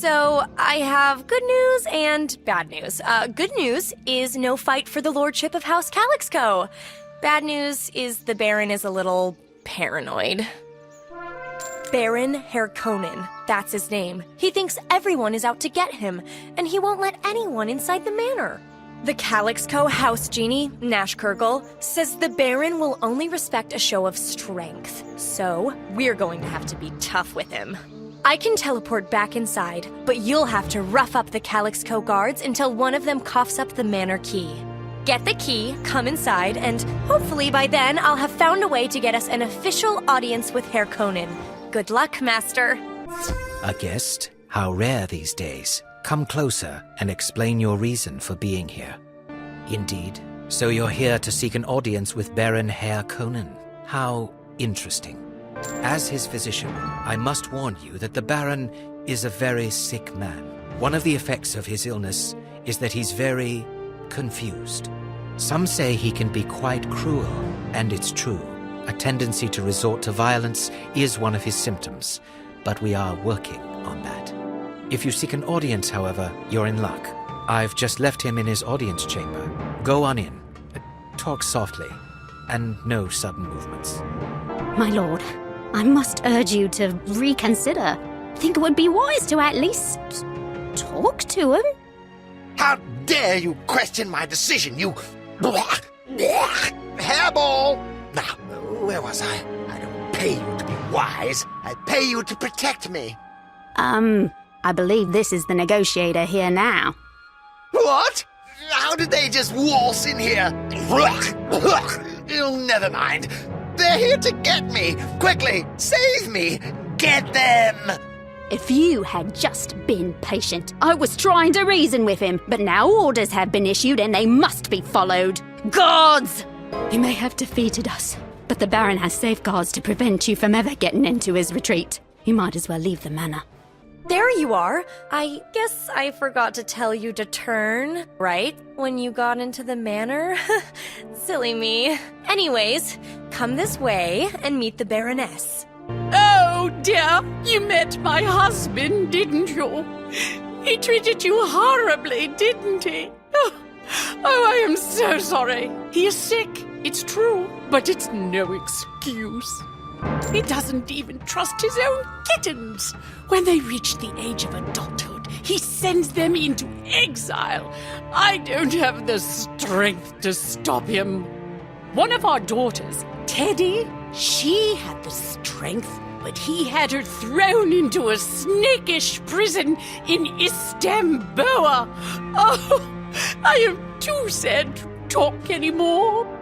So, I have good news and bad news. Good news is no fight for the lordship of House Calixco. Bad news is the Baron is a little paranoid. Baron Harkonnen, that's his name. He thinks everyone is out to get him, and he won't let anyone inside the manor. The Calixco House Genie, Nash Kurgle, says the Baron will only respect a show of strength. So, we're going to have to be tough with him. I can teleport back inside, but you'll have to rough up the Calixco guards until one of them coughs up the manor key. Get the key, come inside, and hopefully by then I'll have found a way to get us an official audience with Harkonnen. Good luck, Master. A guest? How rare these days. Come closer and explain your reason for being here. Indeed. So you're here to seek an audience with Baron Harkonnen. How interesting. As his physician, I must warn you that the Baron is a very sick man. One of the effects of his illness is that he's very confused. Some say he can be quite cruel, and it's true. A tendency to resort to violence is one of his symptoms, but we are working on that. If you seek an audience, however, you're in luck. I've just left him in his audience chamber. Go on in. Talk softly, and no sudden movements. My lord, I must urge you to reconsider. Think it would be wise to at least talk to him. How dare you question my decision, you hairball! Now, where was I? I don't pay you to be wise. I pay you to protect me. I believe this is the negotiator here now. What? How did they just waltz in here? Never mind. They're here to get me. Quickly, save me. Get them. If you had just been patient. I was trying to reason with him, but now orders have been issued and they must be followed. Guards! You may have defeated us, but the Baron has safeguards to prevent you from ever getting into his retreat. You might as well leave the manor. There you are. I guess I forgot to tell you to turn, right? When you got into the manor? Silly me. Anyways, come this way and meet the Baroness. Oh, dear, you met my husband, didn't you? He treated you horribly, didn't he? Oh, I am so sorry. He is sick, it's true, but it's no excuse. He doesn't even trust his own kittens. When they reach the age of adulthood, he sends them into exile. I don't have the strength to stop him. One of our daughters, Teddy, she had the strength, but he had her thrown into a snakish prison in Istanboa. Oh, I am too sad to talk anymore.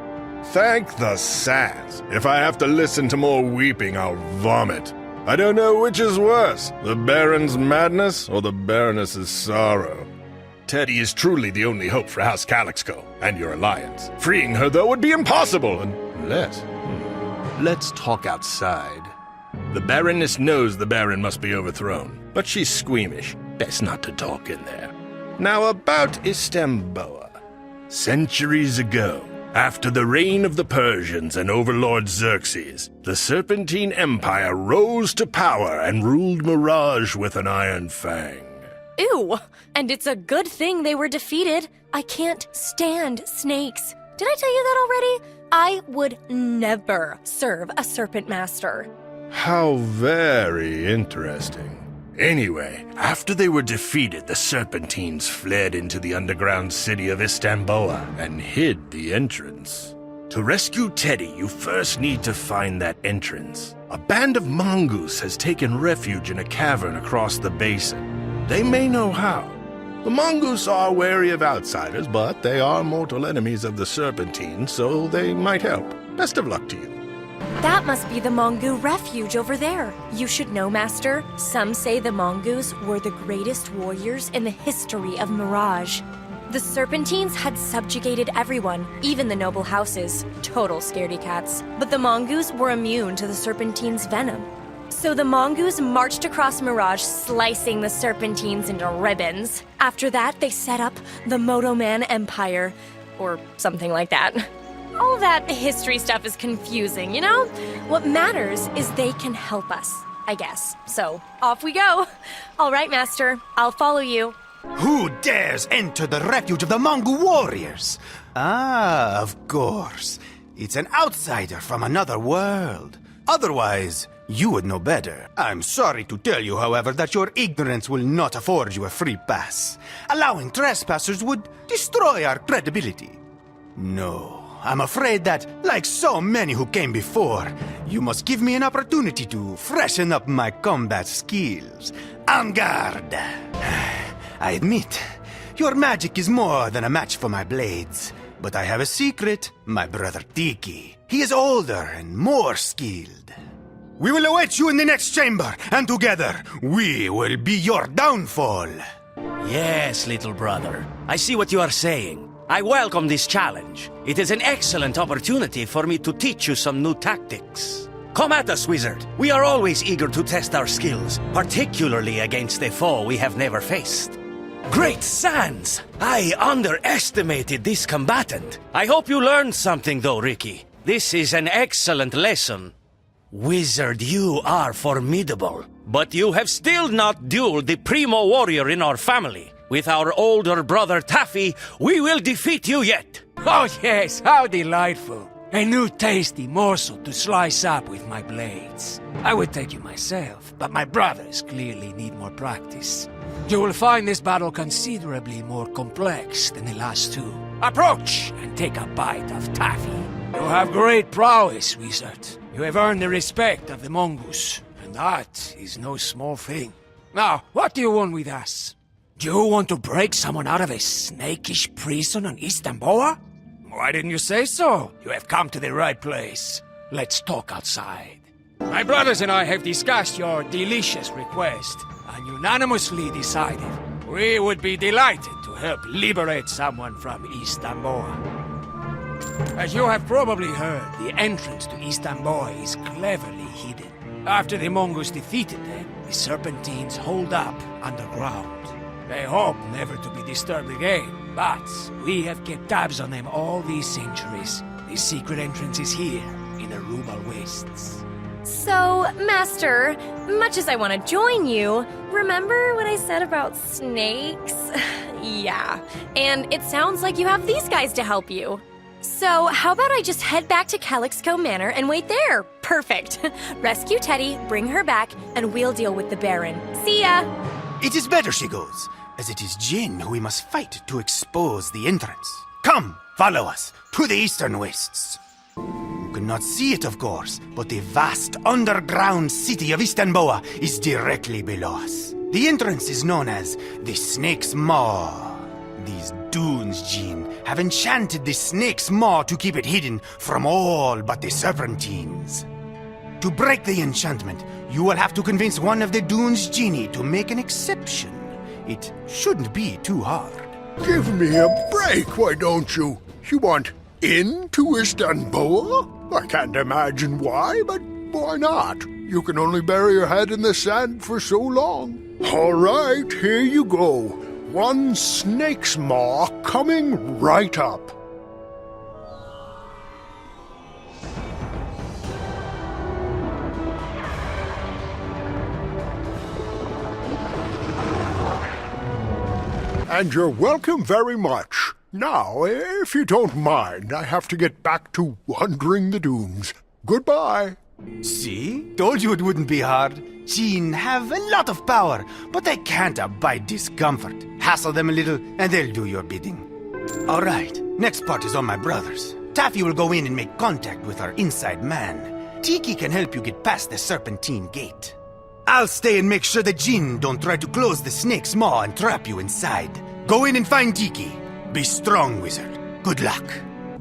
Thank the sads. If I have to listen to more weeping, I'll vomit. I don't know which is worse, the Baron's madness or the Baroness's sorrow. Teddy is truly the only hope for House Calixco and your alliance. Freeing her, though, would be impossible unless... Let's talk outside. The Baroness knows the Baron must be overthrown, but she's squeamish. Best not to talk in there. Now about Istanboa. Centuries ago, after the reign of the Persians and Overlord Xerxes, the Serpentine Empire rose to power and ruled Mirage with an iron fang. Ew! And it's a good thing they were defeated. I can't stand snakes. Did I tell you that already? I would never serve a Serpent Master. How very interesting. Anyway, after they were defeated, the Serpentines fled into the underground city of Istanboa and hid the entrance. To rescue Teddy, you first need to find that entrance. A band of mongoose has taken refuge in a cavern across the basin. They may know how. The mongoose are wary of outsiders, but they are mortal enemies of the Serpentines, so they might help. Best of luck to you. That must be the Mongoose refuge over there. You should know, Master. Some say the Mongoose were the greatest warriors in the history of Mirage. The Serpentines had subjugated everyone, even the noble houses. Total scaredy cats. But the Mongoose were immune to the Serpentines' venom. So the Mongoose marched across Mirage, slicing the Serpentines into ribbons. After that, they set up the Motoman Empire, or something like that. All that history stuff is confusing, you know? What matters is they can help us. I guess. So, off we go. All right, Master. I'll follow you. Who dares enter the refuge of the Mongol warriors? Ah, of course. It's an outsider from another world. Otherwise, you would know better. I'm sorry to tell you, however, that your ignorance will not afford you a free pass. Allowing trespassers would destroy our credibility. No, I'm afraid that, like so many who came before, you must give me an opportunity to freshen up my combat skills. En garde! I admit, your magic is more than a match for my blades. But I have a secret, my brother Tiki. He is older and more skilled. We will await you in the next chamber, and together, we will be your downfall. Yes, little brother. I see what you are saying. I welcome this challenge. It is an excellent opportunity for me to teach you some new tactics. Come at us, wizard. We are always eager to test our skills, particularly against a foe we have never faced. Great Sans! I underestimated this combatant. I hope you learned something though, Ricky. This is an excellent lesson. Wizard, you are formidable. But you have still not dueled the primo warrior in our family. With our older brother Taffy, we will defeat you yet. Oh yes, how delightful. A new tasty morsel to slice up with my blades. I would take you myself, but my brothers clearly need more practice. You will find this battle considerably more complex than the last two. Approach and take a bite of taffy. You have great prowess, wizard. You have earned the respect of the Mongoose, and that is no small thing. Now, what do you want with us? Do you want to break someone out of a snakish prison on Istanboa? Why didn't you say so? You have come to the right place. Let's talk outside. My brothers and I have discussed your delicious request and unanimously decided we would be delighted to help liberate someone from Istanboa. As you have probably heard, the entrance to Istanboa is cleverly hidden. After the Mongols defeated them, the Serpentines holed up underground. They hope never to be disturbed again, but we have kept tabs on them all these centuries. The secret entrance is here, in the Rubal Wastes. So, Master, much as I want to join you, remember what I said about snakes? Yeah, and it sounds like you have these guys to help you. So, how about I just head back to Calixco Manor and wait there? Perfect. Rescue Teddy, bring her back, and we'll deal with the Baron. See ya! It is better she goes, as it is Jin who we must fight to expose the entrance. Come, follow us, to the Eastern Wastes. You cannot see it, of course, but the vast underground city of Istanboa is directly below us. The entrance is known as the Snake's Maw. These dunes, Jin, have enchanted the Snake's Maw to keep it hidden from all but the Serpentines. To break the enchantment, you will have to convince one of the dune's genie to make an exception. It shouldn't be too hard. Give me a break, why don't you? You want into Istanboa? I can't imagine why, but why not? You can only bury your head in the sand for so long. All right, here you go. One snake's maw coming right up. And you're welcome very much. Now, if you don't mind, I have to get back to wandering the dunes. Goodbye. See? Told you it wouldn't be hard. Jin have a lot of power, but they can't abide discomfort. Hassle them a little, and they'll do your bidding. All right, next part is on my brothers. Taffy will go in and make contact with our inside man. Tiki can help you get past the Serpentine Gate. I'll stay and make sure that Jin don't try to close the Snake's Maw and trap you inside. Go in and find Tiki. Be strong, wizard. Good luck.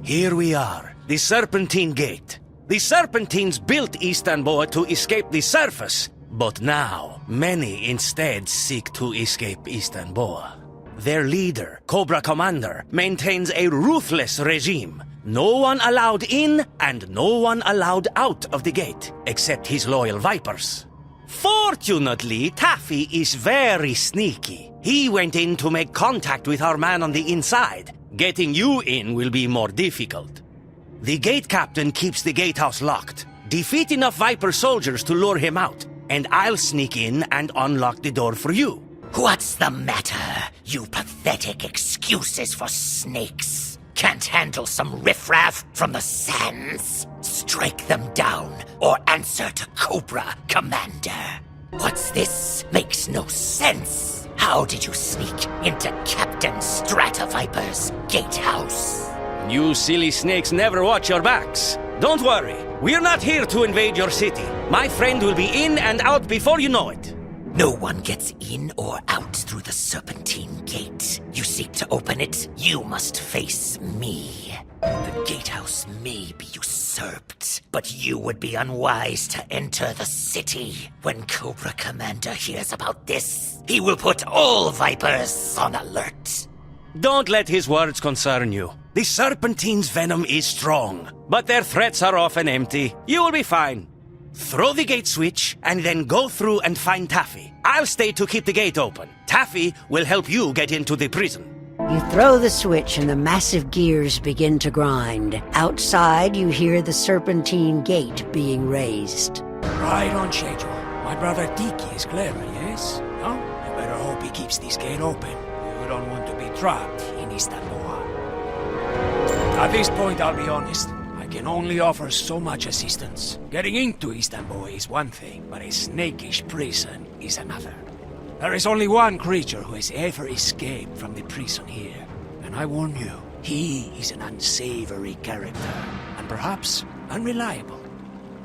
Here we are, the Serpentine Gate. The Serpentines built Istanboa to escape the surface, but now many instead seek to escape Istanboa. Their leader, Cobra Commander, maintains a ruthless regime. No one allowed in and no one allowed out of the gate, except his loyal Vipers. Fortunately, Taffy is very sneaky. He went in to make contact with our man on the inside. Getting you in will be more difficult. The gate captain keeps the gatehouse locked. Defeat enough Viper soldiers to lure him out. and I'll sneak in and unlock the door for you. What's the matter, you pathetic excuses for snakes? Can't handle some riffraff from the sands? Strike them down or answer to Cobra, Commander. What's this? Makes no sense. How did you sneak into Captain Stratoviper's gatehouse? You silly snakes never watch your backs. Don't worry, we're not here to invade your city. My friend will be in and out before you know it. No one gets in or out through the Serpentine Gate. You seek to open it, you must face me. The gatehouse may be usurped, but you would be unwise to enter the city. When Cobra Commander hears about this, he will put all Vipers on alert. Don't let his words concern you. The Serpentine's venom is strong, but their threats are often empty. You will be fine. Throw the gate switch, and then go through and find Taffy. I'll stay to keep the gate open. Taffy will help you get into the prison. You throw the switch and the massive gears begin to grind. Outside, you hear the Serpentine Gate being raised. Right on schedule. My brother Tiki is clever, yes? No? I better hope he keeps this gate open. You don't want to be trapped in Istanboa. At this point, I'll be honest. I can only offer so much assistance. Getting into Istanboa is one thing, but a snakish prison is another. There is only one creature who has ever escaped from the prison here. And I warn you, he is an unsavory character, and perhaps unreliable.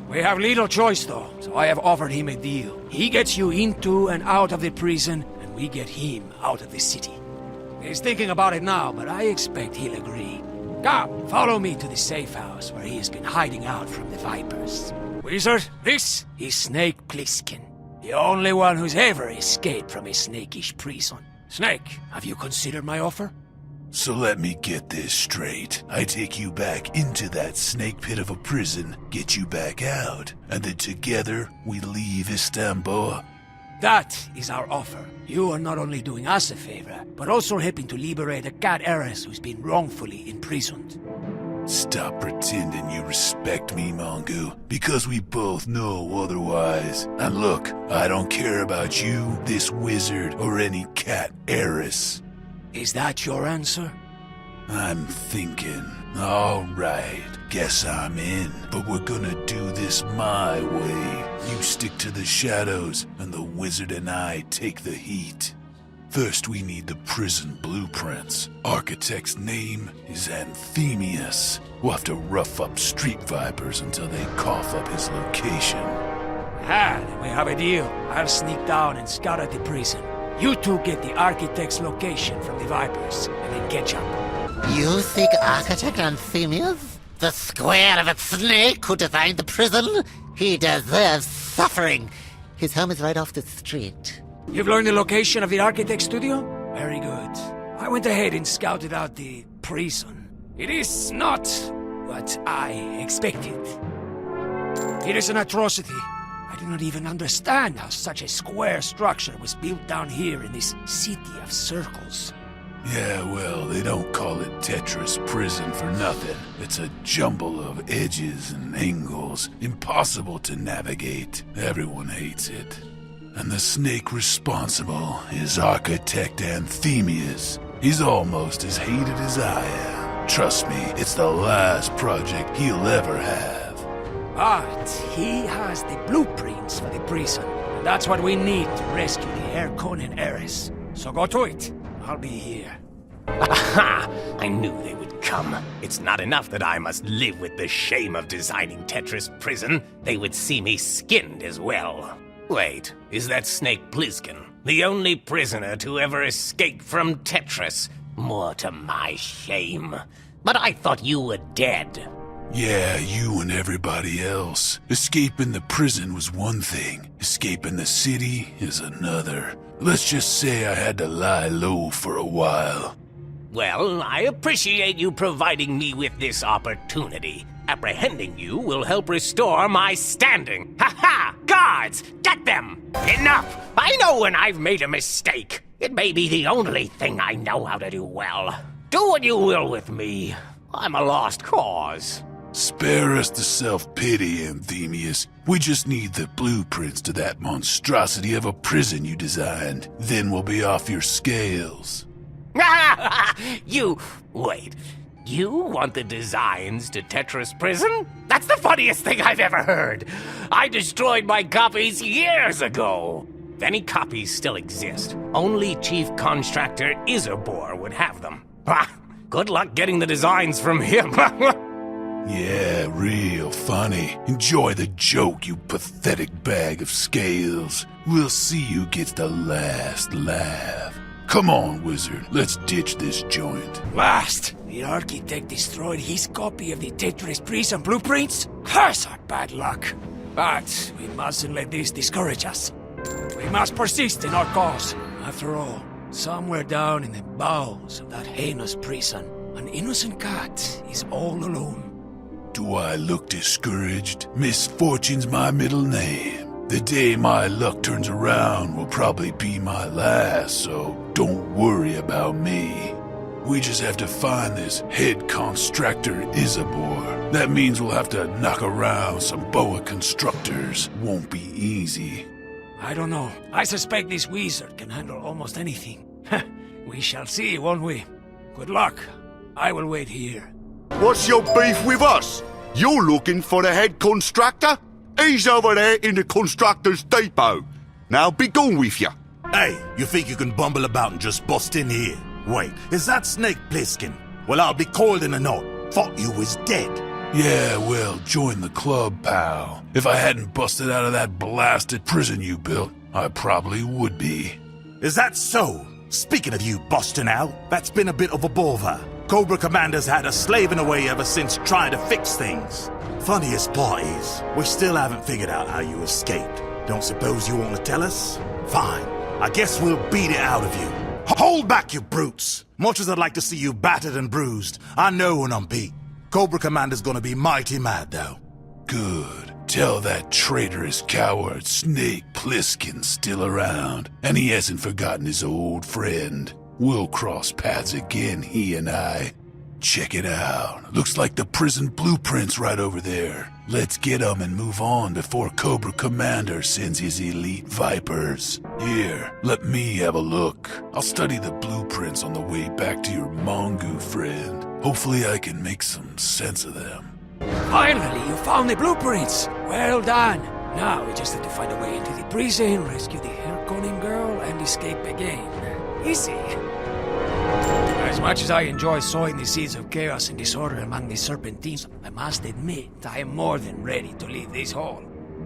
We have little choice though, so I have offered him a deal. He gets you into and out of the prison, and we get him out of the city. He's thinking about it now, but I expect he'll agree. Come, follow me to the safe house where he has been hiding out from the Vipers. Wizard, this is Snake Plissken, the only one who's ever escaped from a snakish prison. Snake, have you considered my offer? So let me get this straight. I take you back into that snake pit of a prison, get you back out, and then together we leave Istanboa. That is our offer. You are not only doing us a favor, but also helping to liberate a cat heiress who's been wrongfully imprisoned. Stop pretending you respect me, Mongu, because we both know otherwise. And look, I don't care about you, this wizard, or any cat heiress. Is that your answer? I'm thinking, all right, guess I'm in, but we're gonna do this my way. You stick to the shadows, and the wizard and I take the heat. First, we need the prison blueprints. Architect's name is Anthemius. We'll have to rough up street vipers until they cough up his location. Then we have a deal. I'll sneak down and scout out the prison. You two get the architect's location from the Vipers, and then catch up. You think Architect Anthemius, the square-of-a snake who designed the prison? He deserves suffering. His home is right off the street. You've learned the location of the architect's studio? Very good. I went ahead and scouted out the prison. It is not what I expected. It is an atrocity. I do not even understand how such a square structure was built down here in this city of circles. Yeah, well, they don't call it Tetris Prison for nothing. It's a jumble of edges and angles, impossible to navigate. Everyone hates it. And the snake responsible is Architect Anthemius. He's almost as hated as I am. Trust me, it's the last project he'll ever have. But he has the blueprints for the prison, and that's what we need to rescue the Harkonnen heiress. So go to it. I'll be here. Aha! I knew they would come. It's not enough that I must live with the shame of designing Tetris Prison. They would see me skinned as well. Wait, is that Snake Plissken the only prisoner to ever escape from Tetris? More to my shame. But I thought you were dead. Yeah, you and everybody else. Escaping the prison was one thing. Escaping the city is another. Let's just say I had to lie low for a while. Well, I appreciate you providing me with this opportunity. Apprehending you will help restore my standing. Ha-ha! Guards, get them! Enough! I know when I've made a mistake. It may be the only thing I know how to do well. Do what you will with me. I'm a lost cause. Spare us the self-pity, Anthemius. We just need the blueprints to that monstrosity of a prison you designed. Then we'll be off your scales. Wait. You want the designs to Tetris Prison? That's the funniest thing I've ever heard. I destroyed my copies years ago. If any copies still exist, only Chief Constructor Istanboa would have them. Good luck getting the designs from him. Yeah, real funny. Enjoy the joke, you pathetic bag of scales. We'll see who gets the last laugh. Come on, wizard. Let's ditch this joint. Last, the architect destroyed his copy of the Tetris Prison blueprints? Curse our bad luck. But we mustn't let this discourage us. We must persist in our cause. After all, somewhere down in the bowels of that heinous prison, an innocent cat is all alone. Do I look discouraged? Misfortune's my middle name. The day my luck turns around will probably be my last, so don't worry about me. We just have to find this head constructor Istanboa. That means we'll have to knock around some boa constructors. Won't be easy. I don't know. I suspect this wizard can handle almost anything. We shall see, won't we? Good luck. I will wait here. What's your beef with us? You're looking for the head constructor? He's over there in the constructor's depot. Now be gone with you. Hey, you think you can bumble about and just bust in here? Wait, is that Snake Plissken? Well, I'll be coiled in a knot. Thought you was dead. Yeah, well, join the club, pal. If I hadn't busted out of that blasted prison you built, I probably would be. Is that so? Speaking of you busting out, that's been a bit of a bother. Cobra Commander's had us slaving away ever since trying to fix things. Funniest part is, we still haven't figured out how you escaped. Don't suppose you want to tell us? Fine. I guess we'll beat it out of you. Hold back, you brutes! Much as I'd like to see you battered and bruised, I know when I'm beat. Cobra Commander's gonna be mighty mad, though. Good. Tell that traitorous coward Snake Plissken's still around, and he hasn't forgotten his old friend. We'll cross paths again, he and I. Check it out. Looks like the prison blueprint's right over there. Let's get 'em and move on before Cobra Commander sends his elite Vipers. Here, let me have a look. I'll study the blueprints on the way back to your Mongu friend. Hopefully I can make some sense of them. Finally, you found the blueprints! Well done! Now we just have to find a way into the prison, rescue the hair-coning girl, and escape again. Easy. As much as I enjoy sowing the seeds of chaos and disorder among the Serpentines, I must admit I am more than ready to leave this hole.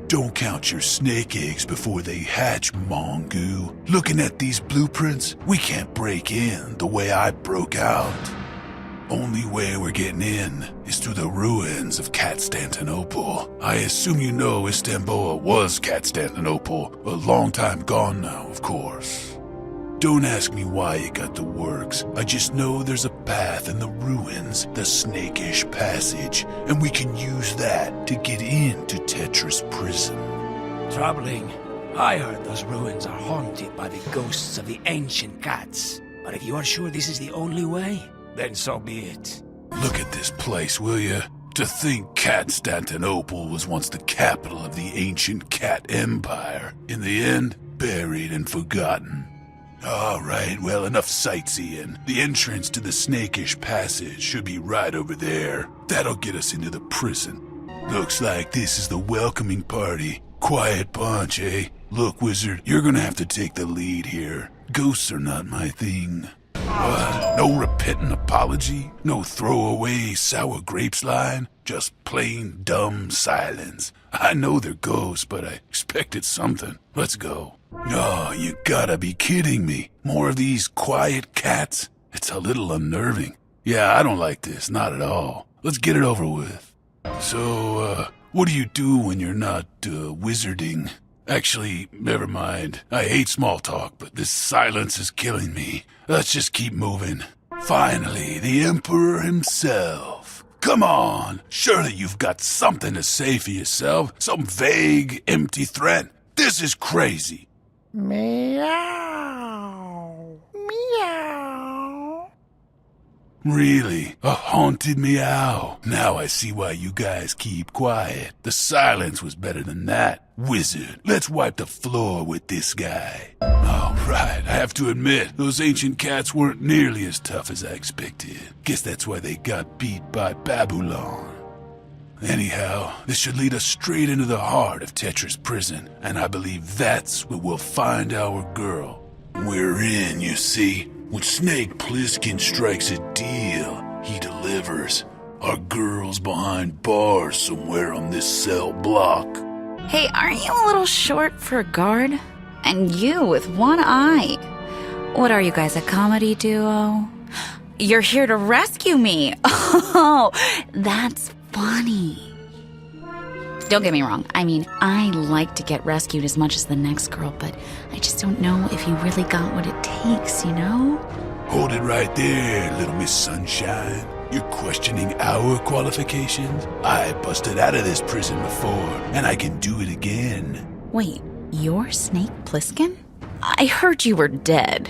Don't count your snake eggs before they hatch, Mongu. Looking at these blueprints, we can't break in the way I broke out. Only way we're getting in is through the ruins of Constantinople. I assume you know Istanboa was Constantinople, a long time gone now, of course. Don't ask me why it got the works. I just know there's a path in the ruins, the Snakish Passage, and we can use that to get into Tetris Prison. Troubling. I heard those ruins are haunted by the ghosts of the ancient cats. But if you are sure this is the only way, then so be it. Look at this place, will you? To think Constantinople was once the capital of the ancient cat empire. In the end, buried and forgotten. All right, well, enough sightseeing. The entrance to the Snakish Passage should be right over there. That'll get us into the prison. Looks like this is the welcoming party. Quiet bunch, eh? Look, wizard, you're gonna have to take the lead here. Ghosts are not my thing. What? No repentant apology? No throwaway sour grapes line? Just plain dumb silence. I know they're ghosts, but I expected something. Let's go. Oh, you gotta be kidding me. More of these quiet cats? It's a little unnerving. Yeah, I don't like this, not at all. Let's get it over with. So, what do you do when you're not, wizarding? Actually, never mind. I hate small talk, but this silence is killing me. Let's just keep moving. Finally, the Emperor himself. Come on, surely you've got something to say for yourself. Some vague, empty threat. This is crazy. Meow. Meow. Really? A haunted meow? Now I see why you guys keep quiet. The silence was better than that. Wizard, let's wipe the floor with this guy. All right, I have to admit, those ancient cats weren't nearly as tough as I expected. Guess that's why they got beat by Babylon. Anyhow, this should lead us straight into the heart of Tetris Prison, and I believe that's where we'll find our girl. We're in, you see. When Snake Plissken strikes a deal, he delivers. Our girl's behind bars somewhere on this cell block. Hey, aren't you a little short for a guard? And you with one eye. What are you guys, a comedy duo? You're here to rescue me. Oh, that's funny. Don't get me wrong. I mean, I like to get rescued as much as the next girl, but I just don't know if you really got what it takes, you know? Hold it right there, little Miss Sunshine. You're questioning our qualifications? I busted out of this prison before, and I can do it again. Wait, you're Snake Plissken? I heard you were dead.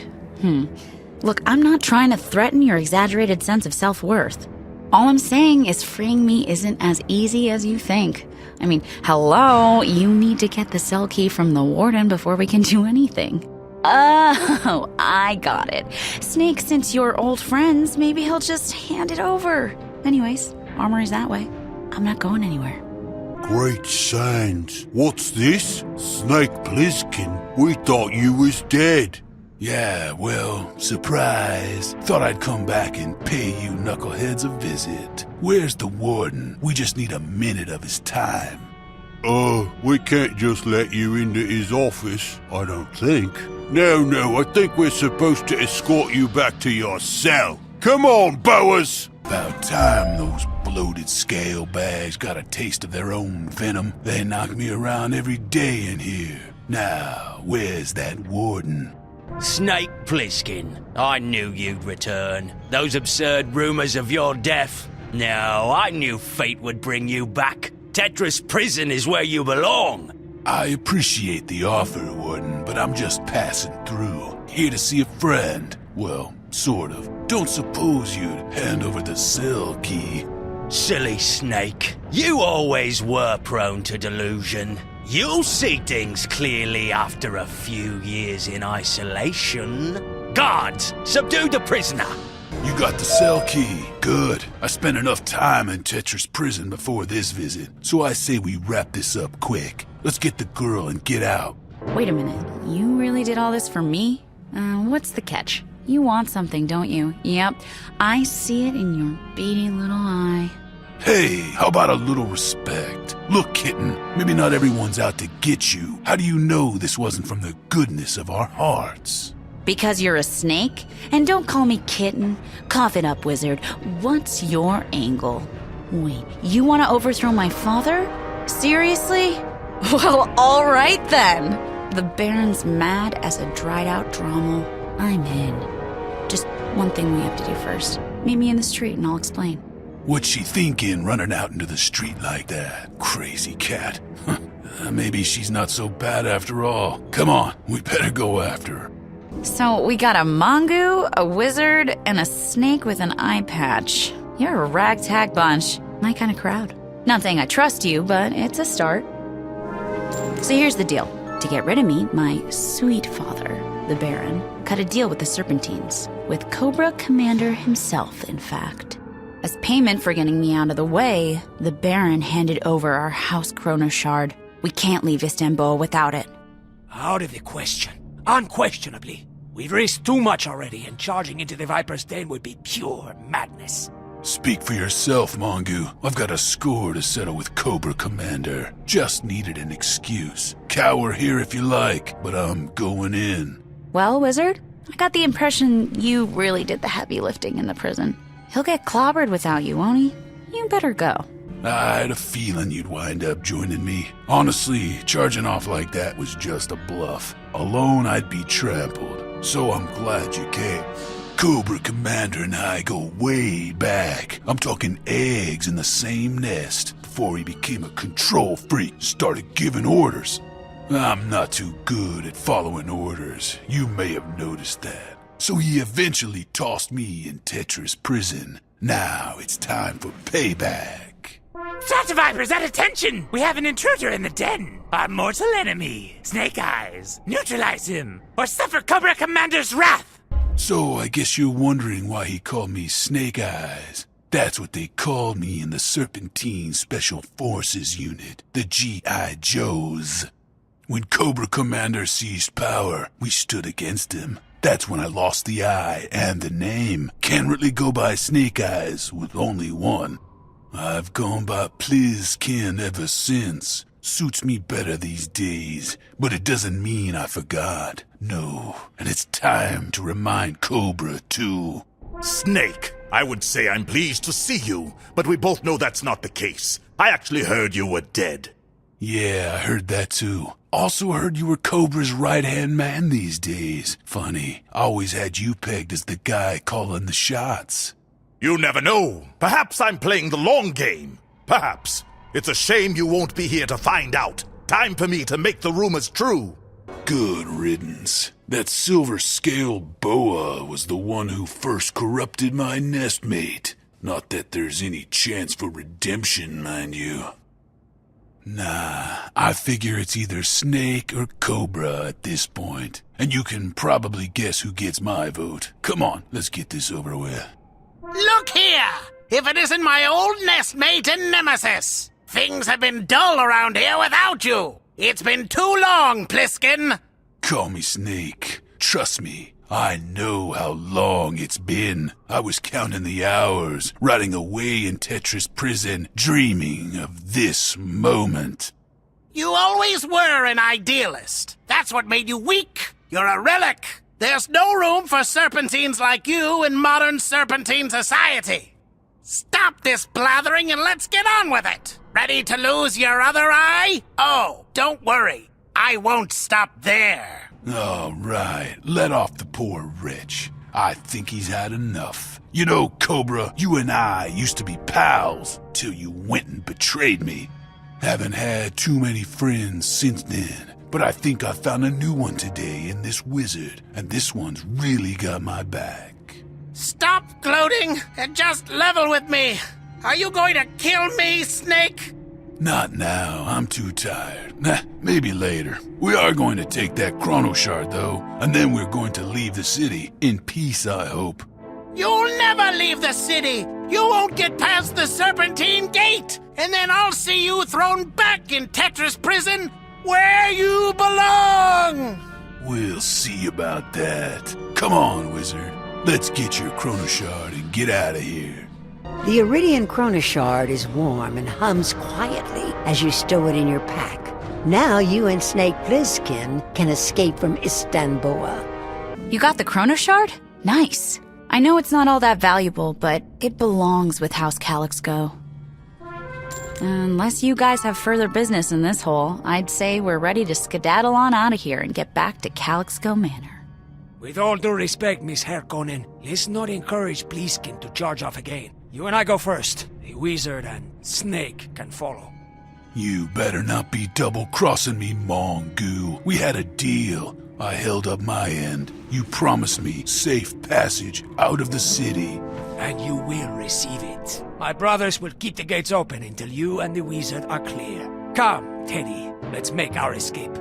Look, I'm not trying to threaten your exaggerated sense of self-worth. All I'm saying is freeing me isn't as easy as you think. I mean, hello, you need to get the cell key from the warden before we can do anything. Oh, I got it. Snake, since you're old friends, maybe he'll just hand it over. Anyways, armory's that way. I'm not going anywhere. Great signs. What's this? Snake Plissken. We thought you was dead. Yeah, well, surprise. Thought I'd come back and pay you knuckleheads a visit. Where's the warden? We just need a minute of his time. We can't just let you into his office, I don't think. No, I think we're supposed to escort you back to your cell. Come on, boas! About time those bloated scale bags got a taste of their own venom. They knock me around every day in here. Now, where's that warden? Snake Plissken, I knew you'd return. Those absurd rumors of your death. No, I knew fate would bring you back. Tetris Prison is where you belong. I appreciate the offer, Warden, but I'm just passing through. Here to see a friend. Well, sort of. Don't suppose you'd hand over the cell key. Silly Snake. You always were prone to delusion. You'll see things clearly after a few years in isolation. Guards, subdue the prisoner. You got the cell key. Good. I spent enough time in Tetris Prison before this visit, so I say we wrap this up quick. Let's get the girl and get out. Wait a minute. You really did all this for me? What's the catch? You want something, don't you? Yep. I see it in your beady little eye. Hey, how about a little respect? Look, kitten, maybe not everyone's out to get you. How do you know this wasn't from the goodness of our hearts? Because you're a snake? And don't call me kitten. Cough it up, wizard. What's your angle? Wait, you want to overthrow my father? Seriously? Well, all right then. The Baron's mad as a dried-out Drommel. I'm in. Just one thing we have to do first. Meet me in the street and I'll explain. What's she thinking, running out into the street like that? Crazy cat. Maybe she's not so bad after all. Come on, we better go after her. So we got a mongoose, a wizard, and a snake with an eye patch. You're a ragtag bunch. My kind of crowd. Not saying I trust you, but it's a start. So here's the deal. To get rid of me, my sweet father, the Baron, cut a deal with the Serpentines. With Cobra Commander himself, in fact. As payment for getting me out of the way, the Baron handed over our House Chrono Shard. We can't leave Istanboa without it. Out of the question. Unquestionably. We've risked too much already, and charging into the Viper's Den would be pure madness. Speak for yourself, Mongu. I've got a score to settle with Cobra Commander. Just needed an excuse. Cower here if you like, but I'm going in. Well, wizard, I got the impression you really did the heavy lifting in the prison. He'll get clobbered without you, won't he? You better go. I had a feeling you'd wind up joining me. Honestly, charging off like that was just a bluff. Alone, I'd be trampled. So I'm glad you came. Cobra Commander and I go way back. I'm talking eggs in the same nest before he became a control freak, started giving orders. I'm not too good at following orders. You may have noticed that. So he eventually tossed me in Tetris prison. Now it's time for payback. Stratovipers, at attention! We have an intruder in the den. Our mortal enemy, Snake Eyes. Neutralize him, or suffer Cobra Commander's wrath. So I guess you're wondering why he called me Snake Eyes. That's what they called me in the Serpentine Special Forces Unit, the G.I. Joes. When Cobra Commander seized power, we stood against him. That's when I lost the eye and the name. Can't really go by Snake Eyes with only one. I've gone by Plizkin ever since. Suits me better these days, but it doesn't mean I forgot. No, and it's time to remind Cobra too. Snake, I would say I'm pleased to see you, but we both know that's not the case. I actually heard you were dead. Yeah, I heard that too. Also heard you were Cobra's right-hand man these days. Funny, I always had you pegged as the guy calling the shots. You never know. Perhaps I'm playing the long game. Perhaps. It's a shame you won't be here to find out. Time for me to make the rumors true. Good riddance. That silver-scaled boa was the one who first corrupted my nestmate. Not that there's any chance for redemption, mind you. Nah, I figure it's either Snake or Cobra at this point. And you can probably guess who gets my vote. Come on, let's get this over with. Look here! If it isn't my old nestmate and nemesis! Things have been dull around here without you! It's been too long, Pliskin! Call me Snake. Trust me, I know how long it's been. I was counting the hours, rotting away in Tetris prison, dreaming of this moment. You always were an idealist. That's what made you weak. You're a relic. There's no room for serpentines like you in modern serpentine society. Stop this blathering and let's get on with it. Ready to lose your other eye? Oh, don't worry. I won't stop there. All right, let off the poor wretch. I think he's had enough. You know, Cobra, you and I used to be pals till you went and betrayed me. Haven't had too many friends since then, but I think I found a new one today in this wizard, and this one's really got my back. Stop gloating and just level with me. Are you going to kill me, Snake? Not now, I'm too tired. Nah, maybe later. We are going to take that chrono shard, though, and then we're going to leave the city. In peace, I hope. You'll never leave the city! You won't get past the Serpentine Gate! And then I'll see you thrown back in Tetris prison, where you belong! We'll see about that. Come on, wizard. Let's get your chrono shard and get out of here. The Iridian chronoshard is warm and hums quietly as you stow it in your pack. Now you and Snake Plissken can escape from Istanboa. You got the chrono shard? Nice. I know it's not all that valuable, but it belongs with House Calixco. Unless you guys have further business in this hole, I'd say we're ready to skedaddle on out of here and get back to Calixco Manor. With all due respect, Miss Harkonnen, let's not encourage Pliskin to charge off again. You and I go first. The wizard and Snake can follow. You better not be double-crossing me, Mongu. We had a deal. I held up my end. You promised me safe passage out of the city. And you will receive it. My brothers will keep the gates open until you and the wizard are clear. Come, Teddy, let's make our escape.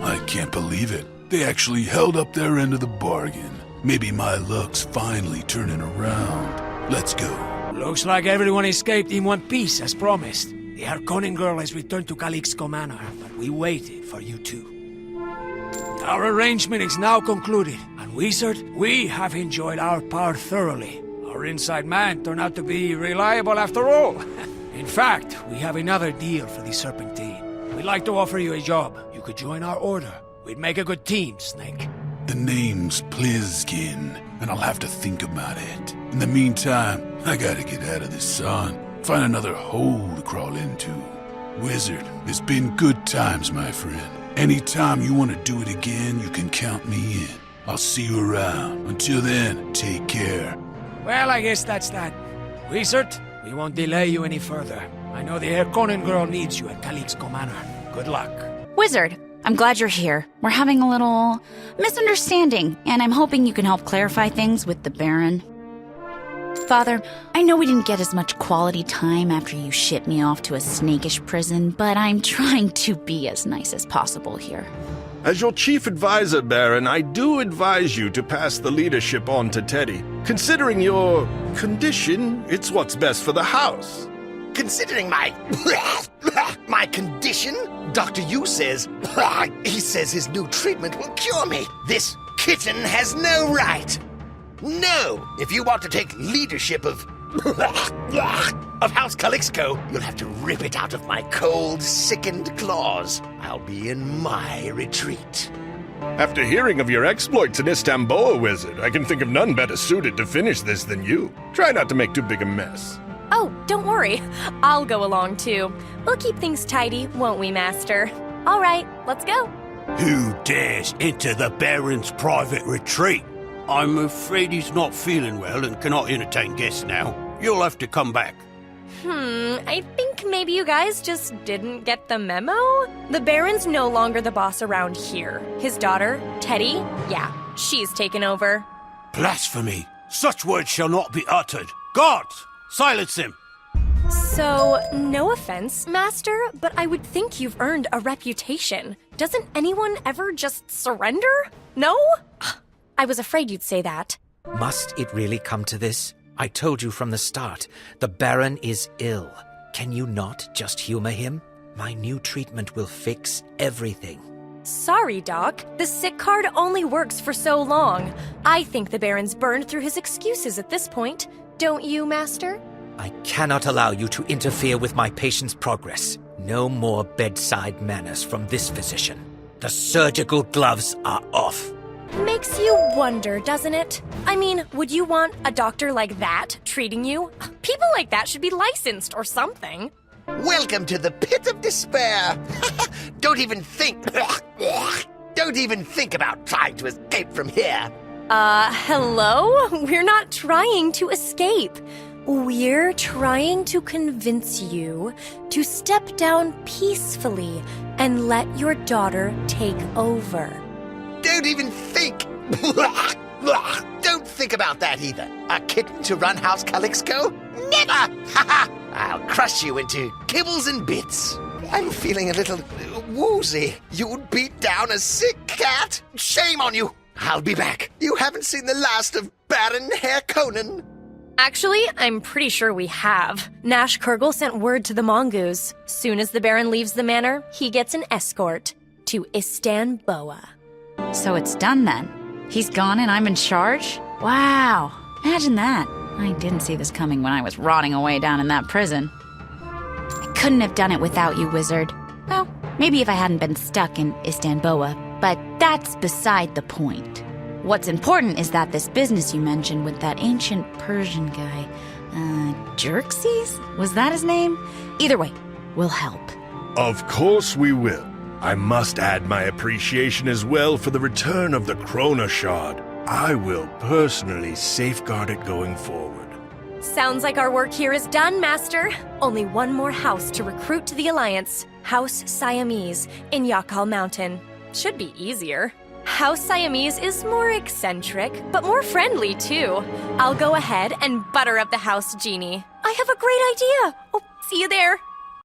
I can't believe it. They actually held up their end of the bargain. Maybe my luck's finally turning around. Let's go. Looks like everyone escaped in one piece, as promised. The Harkonnen girl has returned to Calixco Manor, but we waited for you two. Our arrangement is now concluded, and wizard, we have enjoyed our part thoroughly. Our inside man turned out to be reliable after all. In fact, we have another deal for the Serpentine. We'd like to offer you a job. You could join our order. We'd make a good team, Snake. The name's Plizkin, and I'll have to think about it. In the meantime, I gotta get out of this sun. Find another hole to crawl into. Wizard, it's been good times, my friend. Anytime you want to do it again, you can count me in. I'll see you around. Until then, take care. Well, I guess that's that. Wizard, we won't delay you any further. I know the Harkonnen girl needs you at Calixco Manor. Good luck. Wizard, I'm glad you're here. We're having a little misunderstanding, and I'm hoping you can help clarify things with the Baron. Father, I know we didn't get as much quality time after you shipped me off to a snakish prison, but I'm trying to be as nice as possible here. As your chief advisor, Baron, I do advise you to pass the leadership on to Teddy. Considering your condition, it's what's best for the house. Considering my condition, Dr. Yu says, he says his new treatment will cure me. This kitten has no right. No, if you want to take leadership of House Calixco, you'll have to rip it out of my cold, sickened claws. I'll be in my retreat. After hearing of your exploits in Istanboa, Wizard, I can think of none better suited to finish this than you. Try not to make too big a mess. Oh, don't worry. I'll go along too. We'll keep things tidy, won't we, Master? All right, let's go. Who dares enter the Baron's private retreat? I'm afraid he's not feeling well and cannot entertain guests now. You'll have to come back. I think maybe you guys just didn't get the memo? The Baron's no longer the boss around here. His daughter, Teddy, yeah, she's taken over. Blasphemy! Such words shall not be uttered. Guards, silence him! So, no offense, Master, but I would think you've earned a reputation. Doesn't anyone ever just surrender? No? I was afraid you'd say that. Must it really come to this? I told you from the start, the Baron is ill. Can you not just humor him? My new treatment will fix everything. Sorry, Doc. The sick card only works for so long. I think the Baron's burned through his excuses at this point. Don't you, Master? I cannot allow you to interfere with my patient's progress. No more bedside manners from this physician. The surgical gloves are off. Makes you wonder, doesn't it? I mean, would you want a doctor like that treating you? People like that should be licensed or something. Welcome to the pit of despair. Don't even think about trying to escape from here. Hello? We're not trying to escape. We're trying to convince you to step down peacefully and let your daughter take over. Don't even think. Don't think about that either. A kitten to run House Calixco? Never! I'll crush you into kibbles and bits. I'm feeling a little woozy. You'd beat down a sick cat? Shame on you! I'll be back. You haven't seen the last of Baron Herr Conan. Actually, I'm pretty sure we have. Nash Kurgle sent word to the Mongoose. Soon as the Baron leaves the manor, he gets an escort to Istanboa. So it's done then. He's gone and I'm in charge? Wow, imagine that. I didn't see this coming when I was rotting away down in that prison. I couldn't have done it without you, Wizard. Well, maybe if I hadn't been stuck in Istanboa, but that's beside the point. What's important is that this business you mentioned with that ancient Persian guy, Xerxes? Was that his name? Either way, we'll help. Of course we will. I must add my appreciation as well for the return of the Chrono Shard. I will personally safeguard it going forward. Sounds like our work here is done, Master. Only one more house to recruit to the Alliance. House Siamese in Yakal Mountain. Should be easier. House Siamese is more eccentric, but more friendly too. I'll go ahead and butter up the house genie. I have a great idea. Oh, see you there.